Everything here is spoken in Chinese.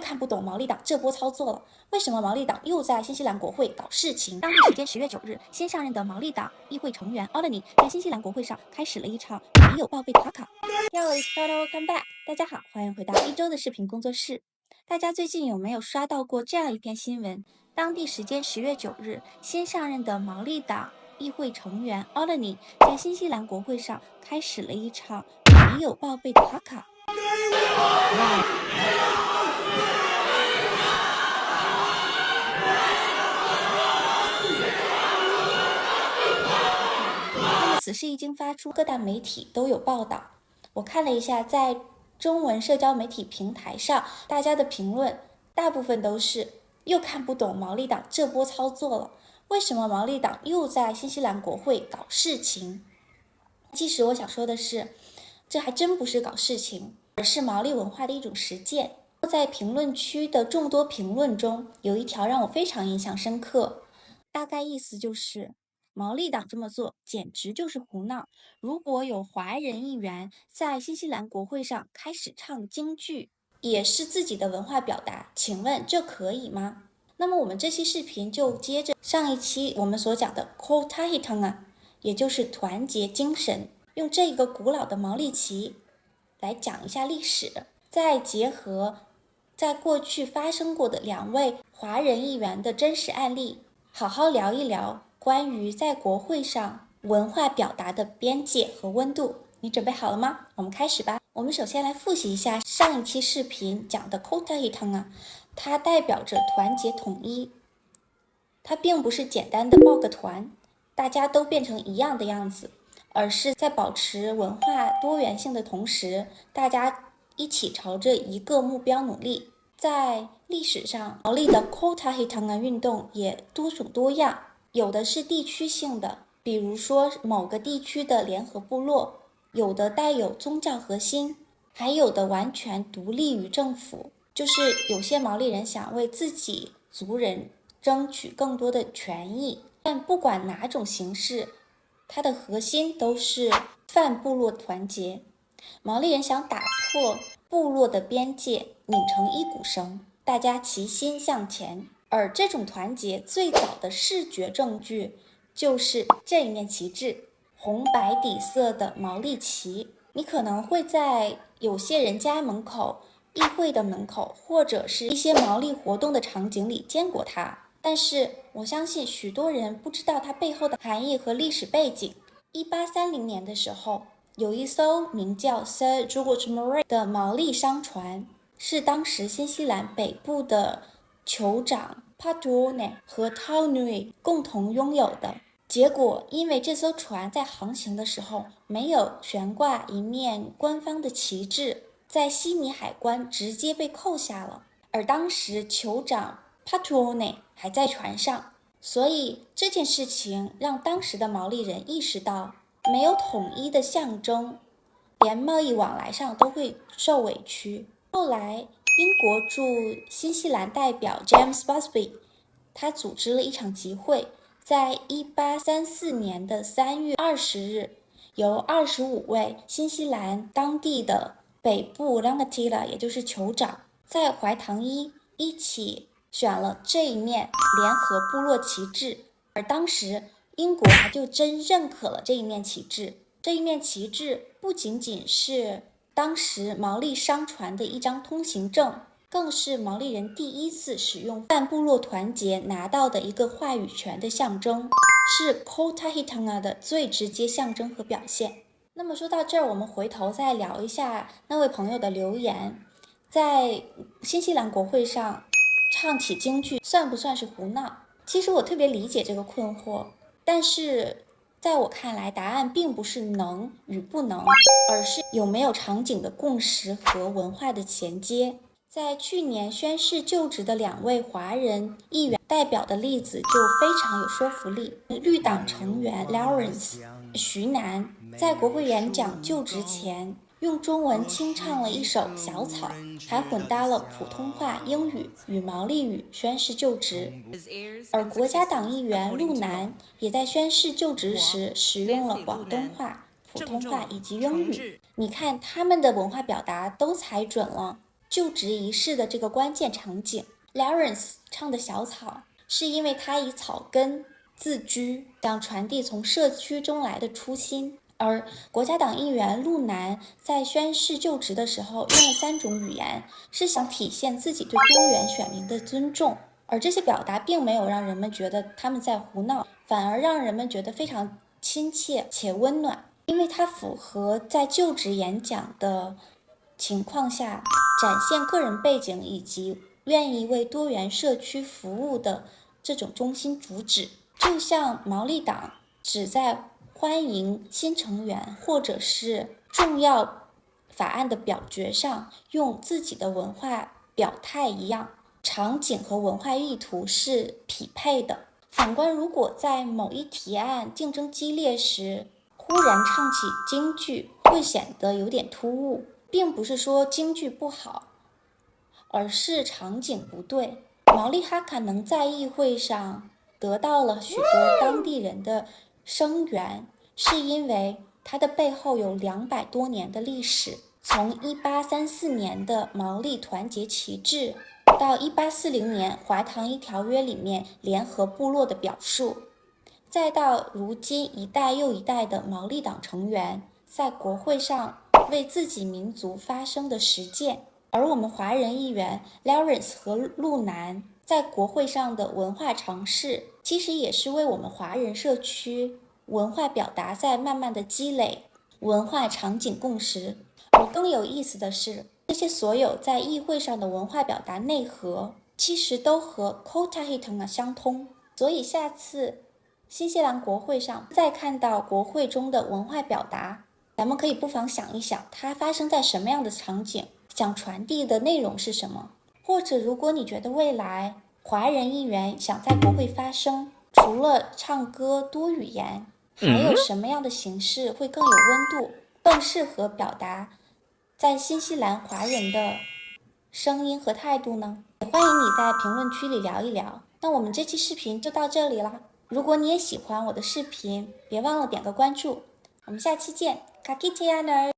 看不懂毛利党这波操作了，为什么毛利党又在新西兰国会搞事情？当地时间10月9日，新上任的毛利党议会成员 Olney 在新西兰国会上开始了一场没有报备的卡卡。Hello, welcome back， 大家好，欢迎回到一周的视频工作室。大家最近有没有刷到过这样一篇新闻？当地时间10月9日，新上任的毛利党议会成员 Olney 在新西兰国会上开始了一场没有报备的卡卡。此事一经发出，各大媒体都有报道。我看了一下，在中文社交媒体平台上，大家的评论大部分都是又看不懂毛利党这波操作了，为什么毛利党又在新西兰国会搞事情？其实我想说的是，这还真不是搞事情，而是毛利文化的一种实践。在评论区的众多评论中，有一条让我非常印象深刻，大概意思就是毛利党这么做简直就是胡闹。如果有华人议员在新西兰国会上开始唱京剧，也是自己的文化表达，请问这可以吗？那么我们这期视频就接着上一期我们所讲的 Ko Tahitanga， 也就是团结精神，用这个古老的毛利旗来讲一下历史，再结合在过去发生过的2位华人议员的真实案例，好好聊一聊关于在国会上文化表达的边界和温度。你准备好了吗？我们开始吧。我们首先来复习一下上一期视频讲的 Ko Tahitanga， 它代表着团结统一，它并不是简单的报个团，大家都变成一样的样子，而是在保持文化多元性的同时，大家一起朝着一个目标努力。在历史上，毛利的 Ko Tahitanga 运动也多种多样，有的是地区性的，比如说某个地区的联合部落，有的带有宗教核心，还有的完全独立于政府，就是有些毛利人想为自己族人争取更多的权益。但不管哪种形式，它的核心都是泛部落团结。毛利人想打破部落的边界，拧成一股绳，大家齐心向前。而这种团结最早的视觉证据就是这一面旗帜，红白底色的毛利旗。你可能会在有些人家门口、议会的门口，或者是一些毛利活动的场景里见过它，但是我相信许多人不知道它背后的含义和历史背景。1830年的时候，有一艘名叫 Sir George Murray 的毛利商船，是当时新西兰北部的酋长 Patuone 和 Taunui 共同拥有的。结果因为这艘船在航行的时候没有悬挂一面官方的旗帜，在悉尼海关直接被扣下了，而当时酋长 Patuone 还在船上，所以这件事情让当时的毛利人意识到，没有统一的象征，连贸易往来上都会受委屈。后来英国驻新西兰代表 James Busby 他组织了一场集会，在1834年的3月20日，由25位新西兰当地的北部 Rangatira 也就是酋长，在怀唐伊一起选了这一面联合部落旗帜。而当时英国还就真认可了这一面旗帜。这一面旗帜不仅仅是当时毛利商船的一张通行证，更是毛利人第一次使用泛部落团结拿到的一个话语权的象征，是 Ko Tahitanga 的最直接象征和表现。那么说到这儿，我们回头再聊一下那位朋友的留言，在新西兰国会上唱起京剧算不算是胡闹？其实我特别理解这个困惑，但是在我看来，答案并不是能与不能，而是有没有场景的共识和文化的衔接。在去年宣誓就职的2位华人议员代表的例子就非常有说服力。绿党成员 Lawrence 徐南在国会演讲就职前，用中文清唱了一首《小草》，还混搭了普通话、英语与毛利语宣誓就职。而国家党议员陆南也在宣誓就职时使用了广东话、普通话以及英语。你看他们的文化表达都踩准了，就职仪式的这个关键场景。Lawrence 唱的小草是因为他以草根自居，想传递从社区中来的初心。而国家党议员陆南在宣誓就职的时候用了3种语言，是想体现自己对多元选民的尊重。而这些表达并没有让人们觉得他们在胡闹，反而让人们觉得非常亲切且温暖，因为它符合在就职演讲的情况下展现个人背景以及愿意为多元社区服务的这种中心主旨。就像毛利党只在欢迎新成员或者是重要法案的表决上用自己的文化表态一样，场景和文化意图是匹配的。反观如果在某一提案竞争激烈时忽然唱起京剧，会显得有点突兀，并不是说京剧不好，而是场景不对。毛利哈卡能在议会上得到了许多当地人的声援，是因为它的背后有200多年的历史，从1834年的毛利团结旗帜到1840年华唐伊条约里面联合部落的表述，再到如今一代又一代的毛利党成员在国会上为自己民族发声的实践。而我们华人议员 Lawrence 和陆南在国会上的文化尝试，其实也是为我们华人社区文化表达在慢慢的积累文化场景共识。而更有意思的是，这些所有在议会上的文化表达内核，其实都和 Kotahitanga 相通。所以下次新西兰国会上再看到国会中的文化表达，咱们可以不妨想一想，它发生在什么样的场景，想传递的内容是什么。或者如果你觉得未来华人议员想在国会发声，除了唱歌多语言，还有什么样的形式会更有温度，更适合表达在新西兰华人的声音和态度呢？也欢迎你在评论区里聊一聊。那我们这期视频就到这里啦。如果你也喜欢我的视频，别忘了点个关注。我们下期见，卡基提亚呢？